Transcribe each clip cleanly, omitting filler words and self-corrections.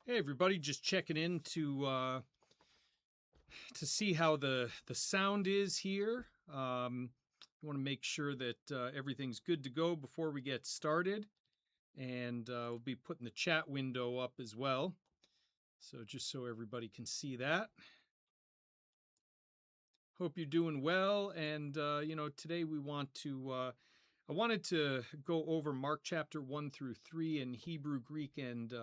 Hey everybody, just checking in to see how the sound is here. I want to make sure that everything's good to go before we get started, and we'll be putting the chat window up as well. So just so everybody can see that. Hope you're doing well, and today we want to. I wanted to go over Mark chapter 1 through 3 in Hebrew, Greek, and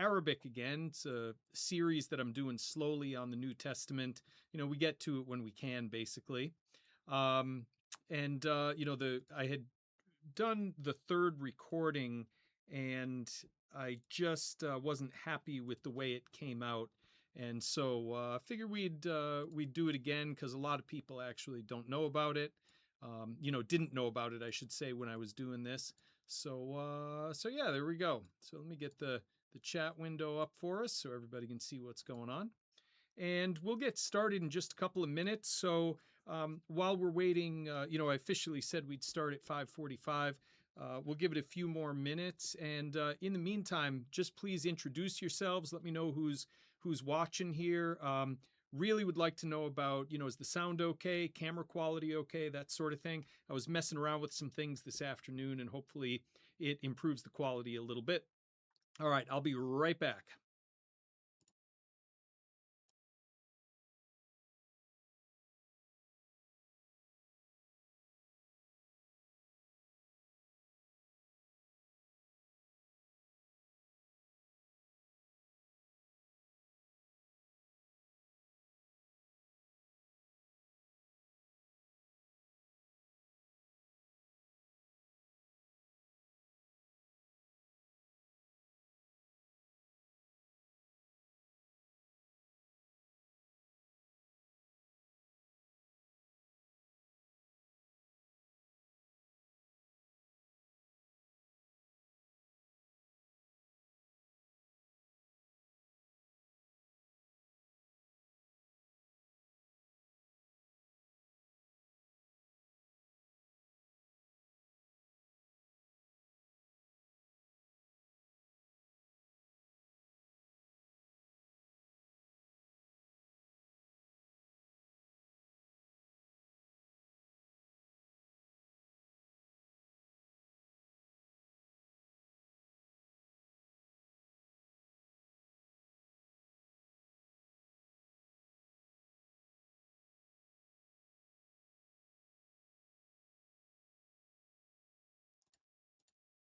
Arabic again. It's a series that I'm doing slowly on the New Testament. We get to it when we can, basically. I had done the third recording, and I just wasn't happy with the way it came out. And so I figured we'd do it again because a lot of people actually don't know about it. Didn't know about it, I should say, when I was doing this. So yeah, there we go. So let me get the chat window up for us so everybody can see what's going on. And we'll get started in just a couple of minutes. So while we're waiting, I officially said we'd start at 5:45. We'll give it a few more minutes. And in the meantime, just please introduce yourselves. Let me know who's watching here. Really would like to know about, is the sound okay? Camera quality okay? That sort of thing. I was messing around with some things this afternoon, and hopefully it improves the quality a little bit. All right, I'll be right back.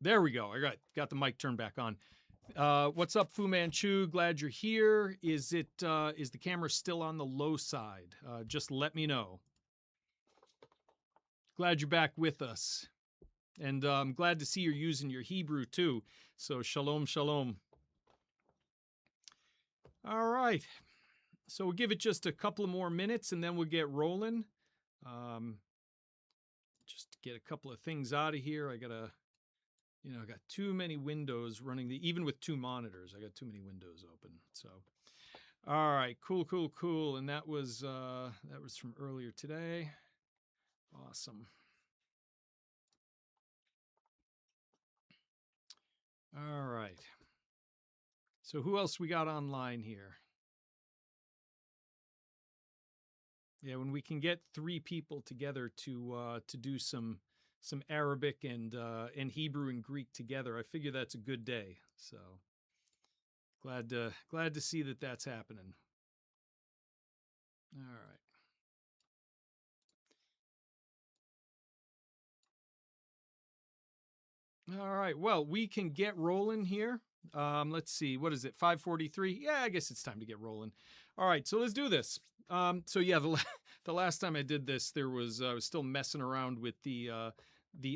There we go. I got the mic turned back on. What's up, Fu Manchu? Glad you're here. Is the camera still on the low side? Just let me know. Glad you're back with us. And I'm glad to see you're using your Hebrew too. So shalom, shalom. All right. So we'll give it just a couple of more minutes and then we'll get rolling. Just to get a couple of things out of here. I got too many windows running, even with two monitors. I got too many windows open. So, all right, cool. And that was from earlier today. Awesome. All right. So who else we got online here? Yeah, when we can get three people together to do some Arabic and Hebrew and Greek together, I figure that's a good day. So glad to see that that's happening. All right. All right. Well, we can get rolling here. Let's see. What is it? 5:43. Yeah, I guess it's time to get rolling. All right. So let's do this. So yeah, the last time I did this, I was still messing around with the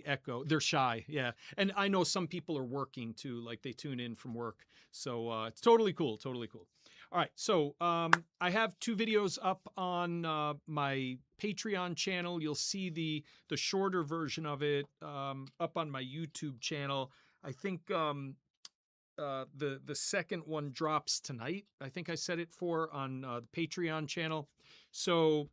echo. They're shy. Yeah. And I know some people are working too, like they tune in from work. So it's totally cool. All right. So I have two videos up on my Patreon channel. You'll see the shorter version of it up on my YouTube channel. I think the second one drops tonight. I think I set it for on the Patreon channel. So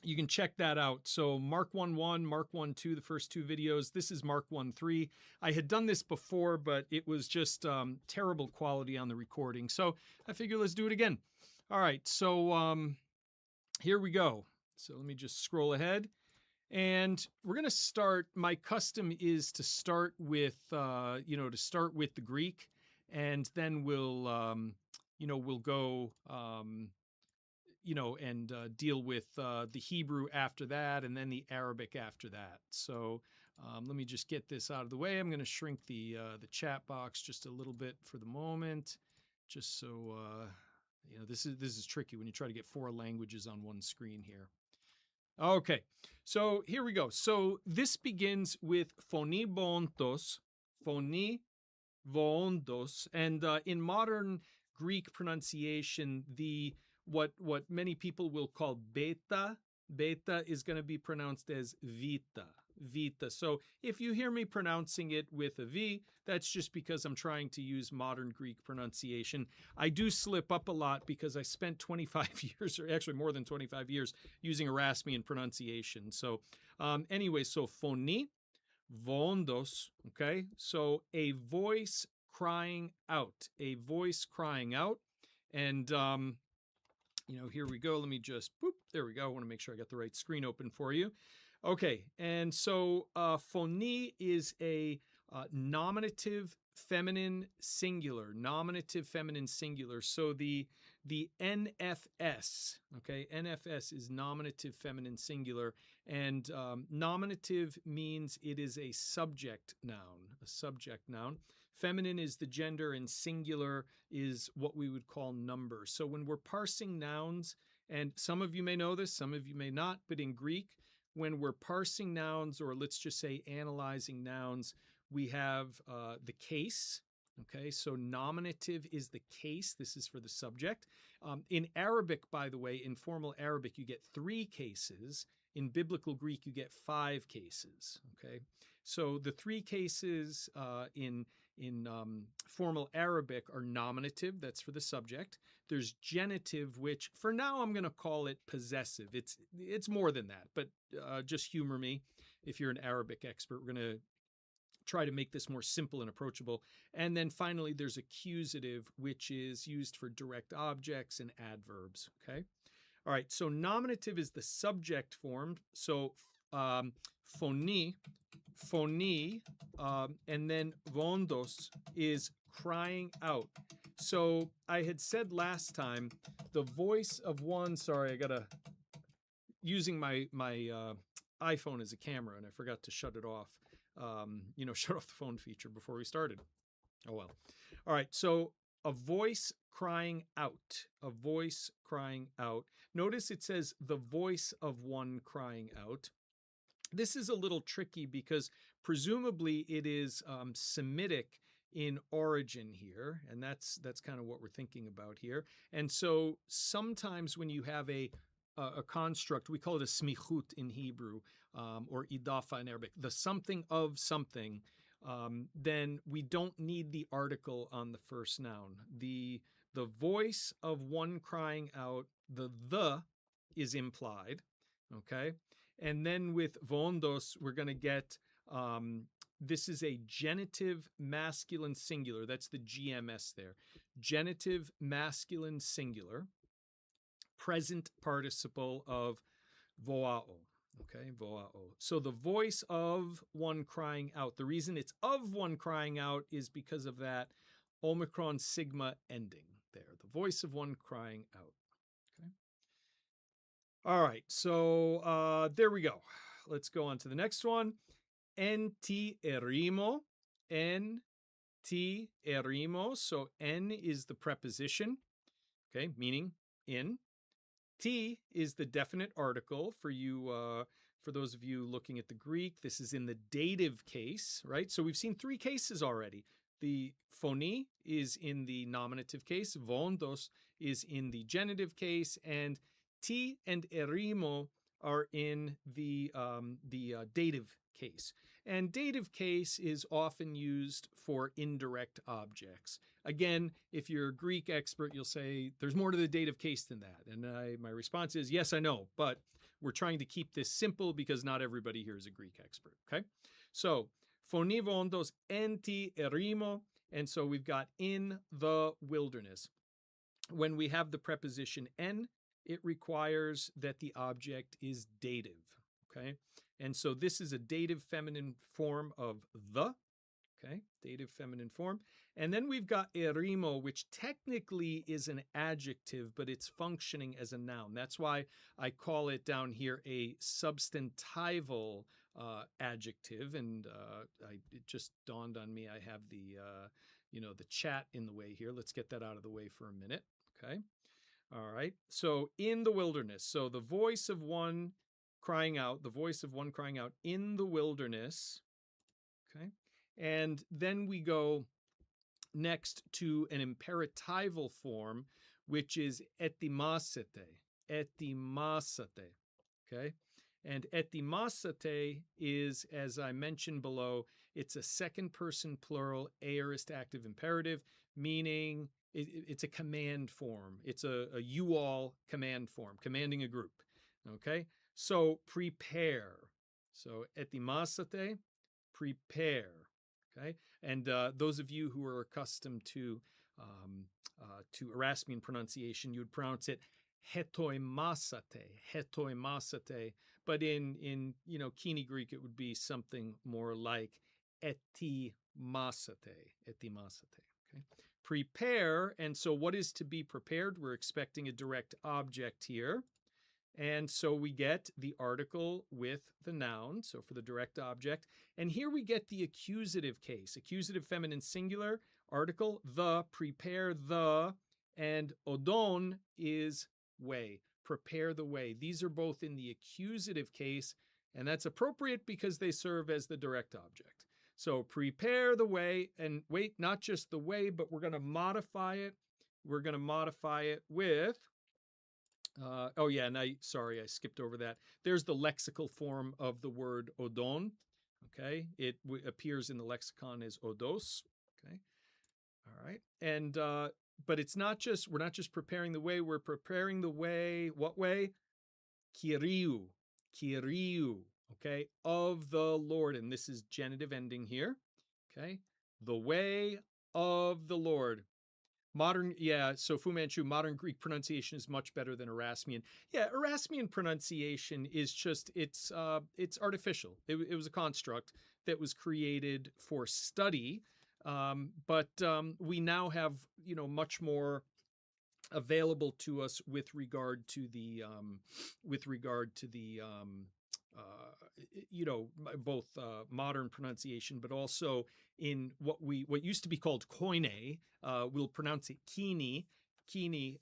you can check that out. So Mark 1.1, Mark 1.2, the first two videos. This is Mark 1.3. I had done this before, but it was just terrible quality on the recording. So I figure let's do it again. All right, so here we go. So let me just scroll ahead. And we're going to start, my custom is to start with, to start with the Greek, and then we'll go, and deal with the Hebrew after that, and then the Arabic after that. So let me just get this out of the way. I'm going to shrink the chat box just a little bit for the moment, just so this is tricky when you try to get 4 languages on one screen here. Okay, so here we go. So this begins with phoni bontos, and in modern Greek pronunciation, what many people will call beta is going to be pronounced as vita. So if you hear me pronouncing it with a V, that's just because I'm trying to use modern Greek pronunciation. I do slip up a lot because I spent 25 years, or actually more than 25 years, using Erasmian pronunciation. So anyway, so phoni, vondos, okay? So a voice crying out, And, here we go. Let me just, there we go. I want to make sure I got the right screen open for you. Okay, and so phoni is a nominative feminine singular. So the NFS, okay, NFS is nominative feminine singular, and nominative means it is a subject noun. Feminine is the gender, and singular is what we would call number. So when we're parsing nouns, and some of you may know this, some of you may not, but in Greek, when we're parsing nouns, or let's just say analyzing nouns, we have the case. Okay, so nominative is the case. This is for the subject. In Arabic, by the way, in formal Arabic, you get 3 cases. In biblical Greek, you get 5 cases. Okay, so the 3 cases in formal Arabic are nominative, that's for the subject. There's genitive, which for now I'm going to call it possessive. It's more than that, but just humor me. If you're an Arabic expert, we're going to try to make this more simple and approachable. And then finally, there's accusative, which is used for direct objects and adverbs. Okay. All right. So nominative is the subject form. So phoni, and then vondos is crying out. So I had said last time, the voice of one, sorry, I gotta, using my iPhone as a camera, and I forgot to shut it off, shut off the phone feature before we started. Oh well. All right, so a voice crying out, Notice it says the voice of one crying out. This is a little tricky because presumably it is Semitic in origin here, and that's kind of what we're thinking about here. And so sometimes when you have a construct, we call it a smichut in Hebrew, or idafa in Arabic, the something of something, then we don't need the article on the first noun. The voice of one crying out, the is implied, okay? And then with vondos, we're going to get, this is a genitive masculine singular. That's the GMS there. Genitive masculine singular, present participle of voao. Okay, voao. So the voice of one crying out. The reason it's of one crying out is because of that Omicron sigma ending there. The voice of one crying out. Okay. All right, so there we go. Let's go on to the next one. En ti erimo. So en is the preposition, okay, meaning in. T is the definite article for you, for those of you looking at the Greek. This is in the dative case, right? So we've seen 3 cases already. The phoni is in the nominative case, vondos is in the genitive case, and ti and erimo are in the dative case. And dative case is often used for indirect objects. Again, if you're a Greek expert, you'll say there's more to the dative case than that. And my response is, yes, I know, but we're trying to keep this simple because not everybody here is a Greek expert, okay? So, fonivondos enti erimo, and so we've got in the wilderness. When we have the preposition en, it requires that the object is dative, okay? And so this is a dative feminine form of the, okay? Dative feminine form. And then we've got erimo, which technically is an adjective, but it's functioning as a noun. That's why I call it down here a substantival adjective. And it just dawned on me I have the chat in the way here. Let's get that out of the way for a minute. Okay. All right. So in the wilderness. So the voice of one crying out in the wilderness. Okay. And then we go next to an imperatival form, which is etimasete. Etimasete. Okay. And etimasete is, as I mentioned below, it's a second person plural aorist active imperative, meaning it's a command form. It's a you all command form, commanding a group. Okay. So prepare. So etimasete, prepare. Okay. And those of you who are accustomed to Erasmian pronunciation, you would pronounce it hetoimasate, hetoimasate. But in Koine Greek, it would be something more like etimasate, etimasate. Okay. Prepare, and so what is to be prepared? We're expecting a direct object here. And so we get the article with the noun, so for the direct object. And here we get the accusative case, accusative feminine singular, article, the, prepare the, and odon is way, prepare the way. These are both in the accusative case, and that's appropriate because they serve as the direct object. So prepare the way, and wait, not just the way, but we're going to modify it. We're going to modify it with... oh yeah, and I skipped over that. There's the lexical form of the word odon. Okay, it appears in the lexicon as odos. Okay, all right, and but it's not just, we're not just preparing the way. We're preparing the way. What way? Kyriou, Kyriou. Okay, of the Lord, and this is genitive ending here. Okay, the way of the Lord. Modern, yeah, so Fu Manchu, modern Greek pronunciation is much better than Erasmian. Yeah, Erasmian pronunciation is just, it's artificial. It was a construct that was created for study, but we now have, much more available to us with regard to the both modern pronunciation, but also in what used to be called Koine. We'll pronounce it Kini. Kini.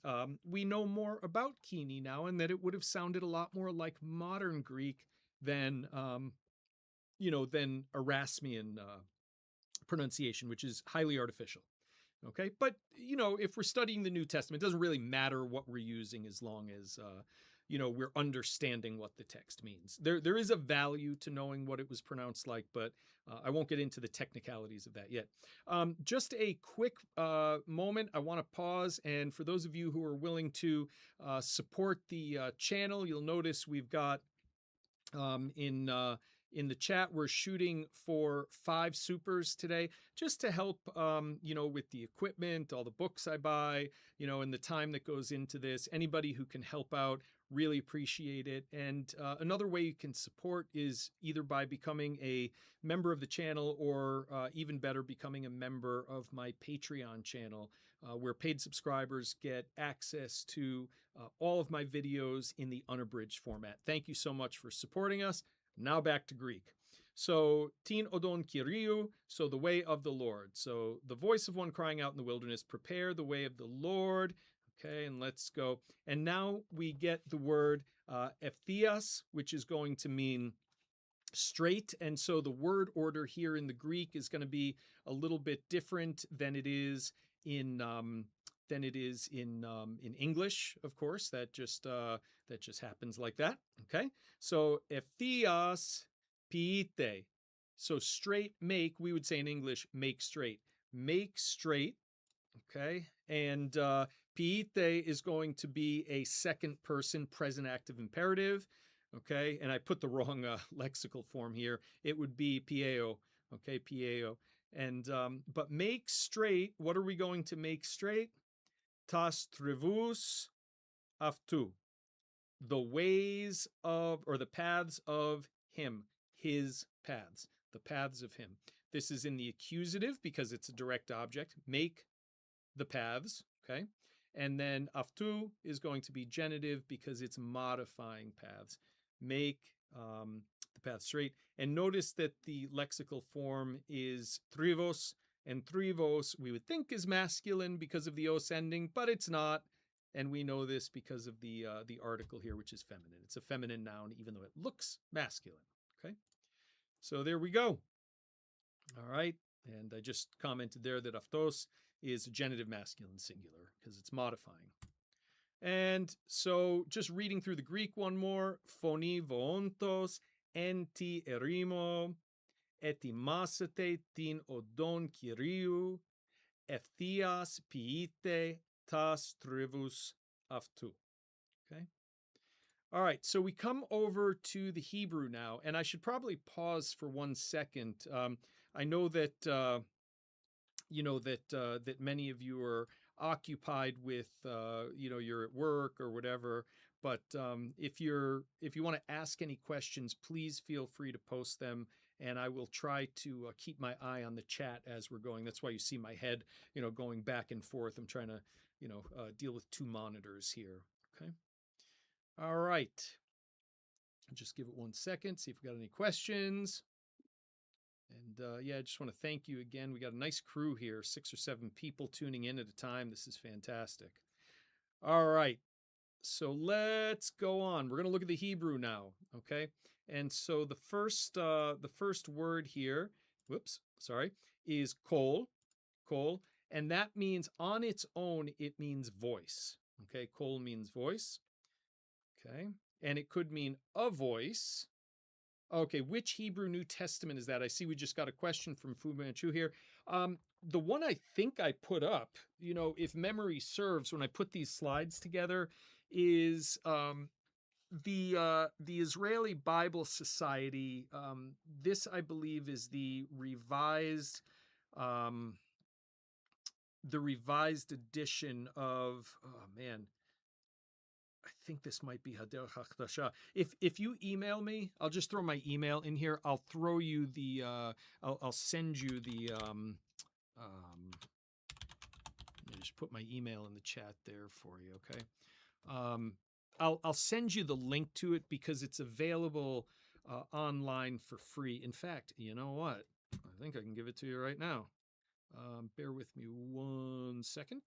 We know more about Kini now, and that it would have sounded a lot more like modern Greek than Erasmian pronunciation, which is highly artificial. Okay, but if we're studying the New Testament, it doesn't really matter what we're using as long as we're understanding what the text means. There is a value to knowing what it was pronounced like, but I won't get into the technicalities of that yet. Just a quick moment. I want to pause, and for those of you who are willing to support the channel, you'll notice we've got in the chat, we're shooting for 5 supers today, just to help, with the equipment, all the books I buy, and the time that goes into this. Anybody who can help out, really appreciate it. And another way you can support is either by becoming a member of the channel, or even better, becoming a member of my Patreon channel, where paid subscribers get access to all of my videos in the unabridged format. Thank you so much for supporting us. Now back to Greek. So, tin odon Kyriou, so the way of the Lord. So the voice of one crying out in the wilderness, prepare the way of the Lord. Okay, and let's go. And now we get the word ephias, which is going to mean straight. And so the word order here in the Greek is going to be a little bit different than it is in English, of course. That just happens like that. Okay, so ephias piite. So straight, make, we would say in English, make straight. Make straight. Okay, and piite is going to be a second person present active imperative. okay? And I put the wrong lexical form here. It would be pieo, okay, pieo. And but make straight. What are we going to make straight? Tas trivus aftu, the ways of, or the paths of him, his paths, the paths of him. This is in the accusative because it's a direct object. Make the paths, okay? And then aftu is going to be genitive because it's modifying paths. Make the path straight. And notice that the lexical form is trivos, and trivos we would think is masculine because of the os ending, but it's not. And we know this because of the article here, which is feminine. It's a feminine noun, even though it looks masculine. Okay, so there we go. All right, and I just commented there that aftos is a genitive masculine singular because it's modifying. And so just reading through the Greek one more, phoni voontos enti erimo etimasate tin odon kyriou ephthias piite tas trivus aftu. Okay. All right, so we come over to the Hebrew now, and I should probably pause for 1 second. I know that that many of you are occupied with you're at work or whatever. But if you want to ask any questions, please feel free to post them, and I will try to keep my eye on the chat as we're going. That's why you see my head going back and forth. I'm trying to deal with 2 monitors here. Okay. All right. Just give it 1 second, see if we got any questions. And yeah, I just want to thank you again. We got a nice crew here, 6 or 7 people tuning in at a time. This is fantastic. All right, so let's go on. We're going to look at the Hebrew now, okay? And so the first word here, is kol, and that means on its own it means voice. Okay, kol means voice. Okay, and it could mean a voice. Okay, which Hebrew New Testament is that? I see we just got a question from Fu Manchu here. The one I think I put up, if memory serves, when I put these slides together, is the Israeli Bible Society. This, I believe, is um, the revised edition of. Oh man, I think this might be Haderach Hakdasha. If you email me, I'll just throw my email in here. I'll throw you the I'll send you the let me just put my email in the chat there for you, okay? I'll send you the link to it because it's available online for free. In fact, you know what? I think I can give it to you right now. Bear with me 1 second.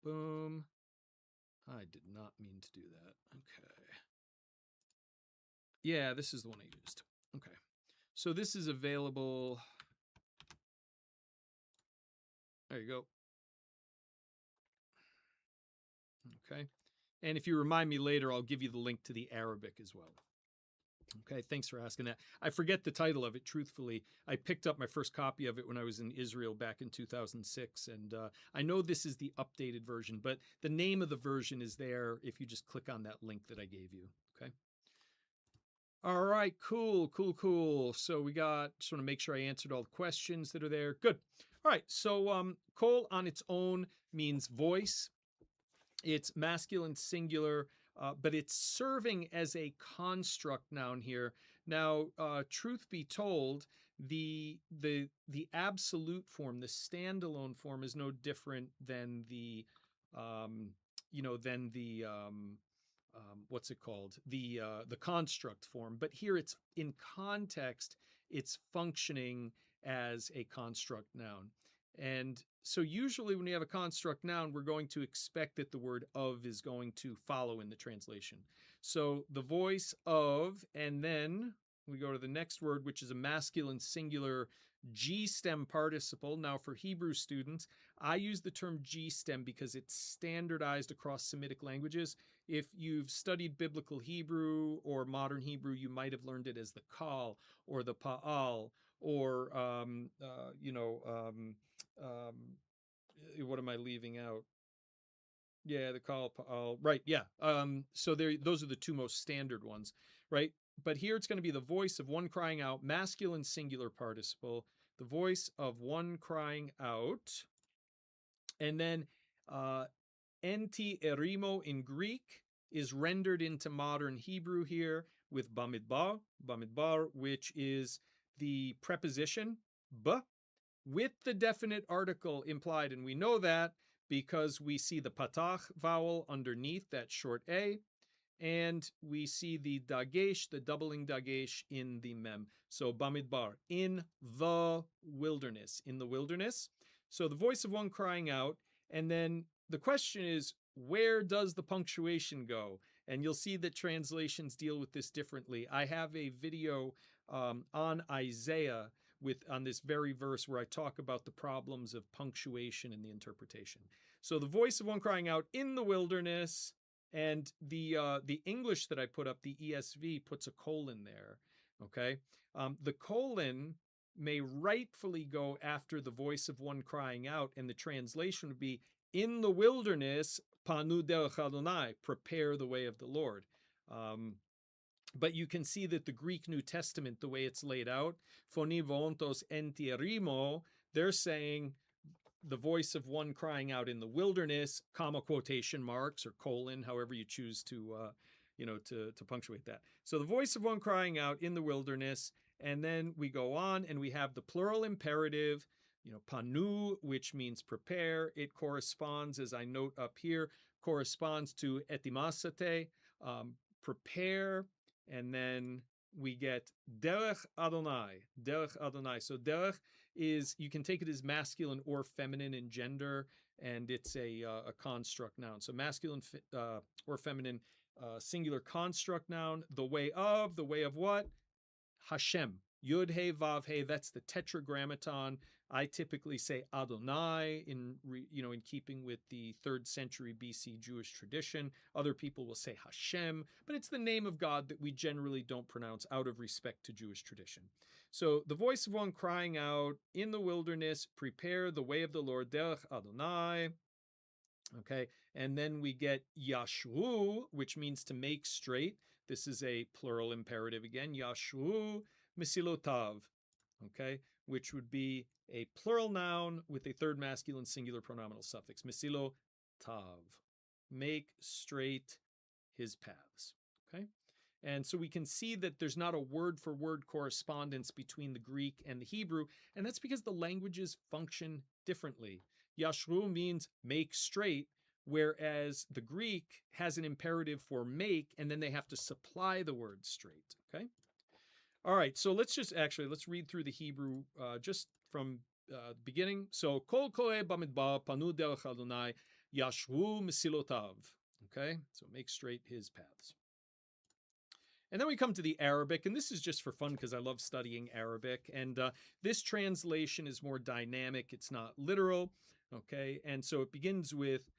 Boom. I did not mean to do that. Okay. Yeah, this is the one I used. Okay. So this is available. There you go. Okay. And if you remind me later, I'll give you the link to the Arabic as well. Okay, thanks for asking that. I forget the title of it, truthfully. I picked up my first copy of it when I was in Israel back in 2006, and I know this is the updated version, but the name of the version is there if you just click on that link that I gave you, okay? All right, cool. So we just want to make sure I answered all the questions that are there. Good. All right, so kol on its own means voice. It's masculine singular, but it's serving as a construct noun here. Now, truth be told, the absolute form, the standalone form, is no different than the what's it called? The construct form. But here it's in context, it's functioning as a construct noun. And so usually when we have a construct noun, we're going to expect that the word of is going to follow in the translation. So the voice of, and then we go to the next word, which is a masculine singular G stem participle. Now for Hebrew students, I use the term G stem because it's standardized across Semitic languages. If you've studied biblical Hebrew or modern Hebrew, you might have learned it as the kal or the pa'al or what am I leaving out? Yeah, the kal pa'al. Right. Yeah. So those are the 2 most standard ones, right? But here it's going to be the voice of one crying out, masculine singular participle, the voice of one crying out. And then enti erimo in Greek is rendered into modern Hebrew here with bamidbar, which is the preposition b with the definite article implied. And we know that because we see the patach vowel underneath that short a, and we see the dagesh, the doubling dagesh in the mem. So bamidbar, in the wilderness, in the wilderness. So the voice of one crying out, and then the question is, where does the punctuation go? And you'll see that translations deal with this differently. I have a video on Isaiah on this very verse where I talk about the problems of punctuation in the interpretation. So the voice of one crying out in the wilderness, and the English that I put up, the ESV, puts a colon there. Okay, the colon may rightfully go after the voice of one crying out, and the translation would be in the wilderness, panu derech Adonai, prepare the way of the Lord. But you can see that the Greek New Testament, the way it's laid out, phoni vontos entierimo, they're saying the voice of one crying out in the wilderness, comma, quotation marks, or colon, however you choose to, to punctuate that. So the voice of one crying out in the wilderness, and then we go on and we have the plural imperative, panu, which means prepare. It corresponds, as I note up here, corresponds to etimasate, prepare, and then we get derech Adonai, derech Adonai. So derech is, you can take it as masculine or feminine in gender, and it's a construct noun. So masculine or feminine singular construct noun. The way of what? Hashem. Yud He Vav He. That's the Tetragrammaton. I typically say Adonai in keeping with the 3rd century BC Jewish tradition. Other people will say Hashem, but it's the name of God that we generally don't pronounce out of respect to Jewish tradition. So the voice of one crying out in the wilderness, prepare the way of the Lord, derech Adonai. Okay, and then we get yashru, which means to make straight. This is a plural imperative again, yashru misilotav, okay, which would be a plural noun with a 3rd masculine singular pronominal suffix, misilotav, make straight his paths, okay? And so we can see that there's not a word-for-word correspondence between the Greek and the Hebrew, and that's because the languages function differently. Yashru means make straight, whereas the Greek has an imperative for make, and then they have to supply the word straight, okay? All right, so let's read through the Hebrew just from the beginning. So, kol koe bamidbar panu derech Adonai yashru mesilotav, okay? So make straight his paths. And then we come to the Arabic, and this is just for fun because I love studying Arabic. And this translation is more dynamic. It's not literal, okay? And so it begins with,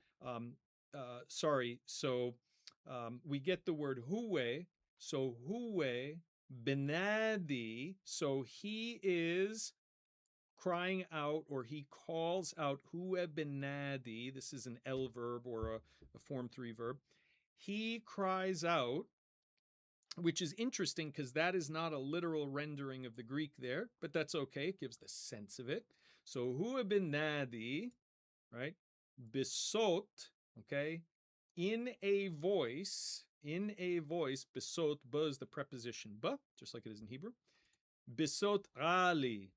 we get the word huwe. So huwe benadi. So he is crying out, or he calls out, huwe benadi. This is an L verb or a Form 3 verb. He cries out, which is interesting because that is not a literal rendering of the Greek there, but that's okay. It gives the sense of it. So huwa bin nadi, right? Besot, okay? In a voice, besot, ba is the preposition ba, just like it is in Hebrew. Besot ali,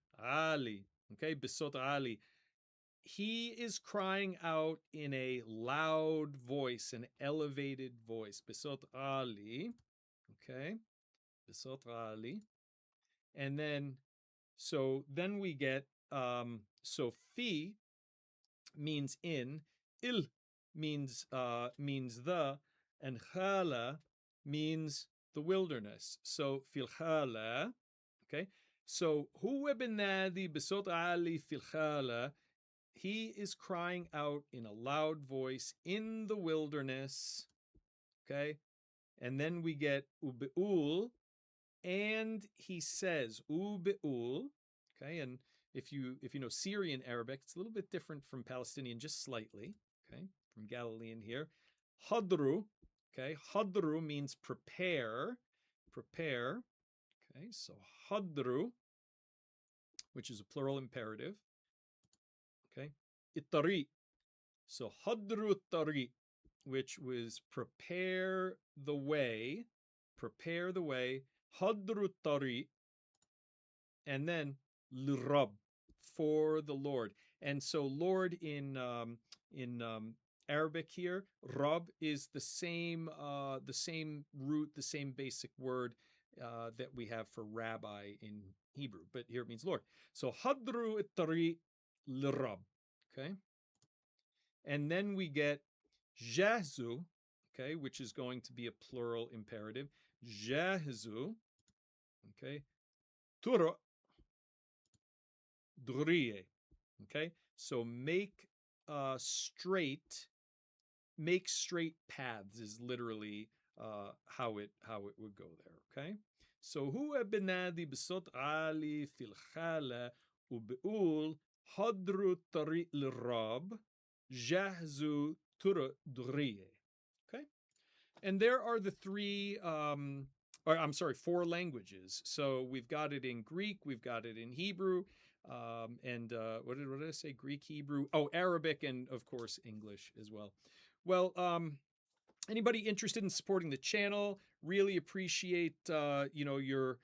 okay? Besot ali. He is crying out in a loud voice, an elevated voice. Besot ali. Okay, Besot Ali. And then, so then we get, so fi means in, il means the, and chala means the wilderness. So fil chala, okay. So huwa benadi besot ali fil chala. He is crying out in a loud voice in the wilderness, okay. And then we get ubeul, and he says ubeul, okay. And if you know Syrian Arabic, it's a little bit different from Palestinian, just slightly, okay, from Galilean here. Hadru, okay. Hadru means prepare, prepare. Okay, so hadru, which is a plural imperative. Okay, itari. So hadru tari, which was prepare the way, hadru tari, and then lirab, for the Lord. And so Lord in Arabic here, Rab is the same root, the same basic word that we have for rabbi in Hebrew, but here it means Lord. So hadru tari lirab. Okay. And then we get jahzu, okay, which is going to be a plural imperative. Jahzu, okay, tura duriye, okay. So straight, make straight paths is literally how it would go there, okay. So huwa benadi besot ali fil khala ubeul hadru tari lirab jahzu tura duriye. Okay. And there are the four languages. So we've got it in Greek, we've got it in Hebrew, and what did I say? Greek, Hebrew, Arabic, and of course English as well. Well, anybody interested in supporting the channel, really appreciate your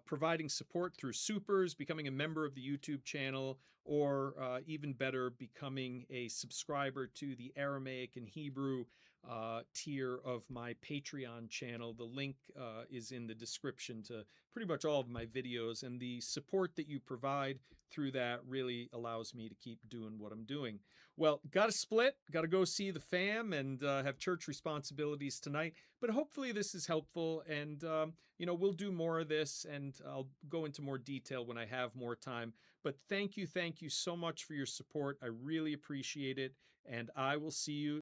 providing support through supers, becoming a member of the YouTube channel, or even better, becoming a subscriber to the Aramaic and Hebrew tier of my Patreon channel. The link is in the description to pretty much all of my videos, and the support that you provide through that really allows me to keep doing what I'm doing. Well, got to split, got to go see the fam and have church responsibilities tonight, but hopefully this is helpful, and we'll do more of this, and I'll go into more detail when I have more time. But thank you so much for your support. I really appreciate it, and I will see you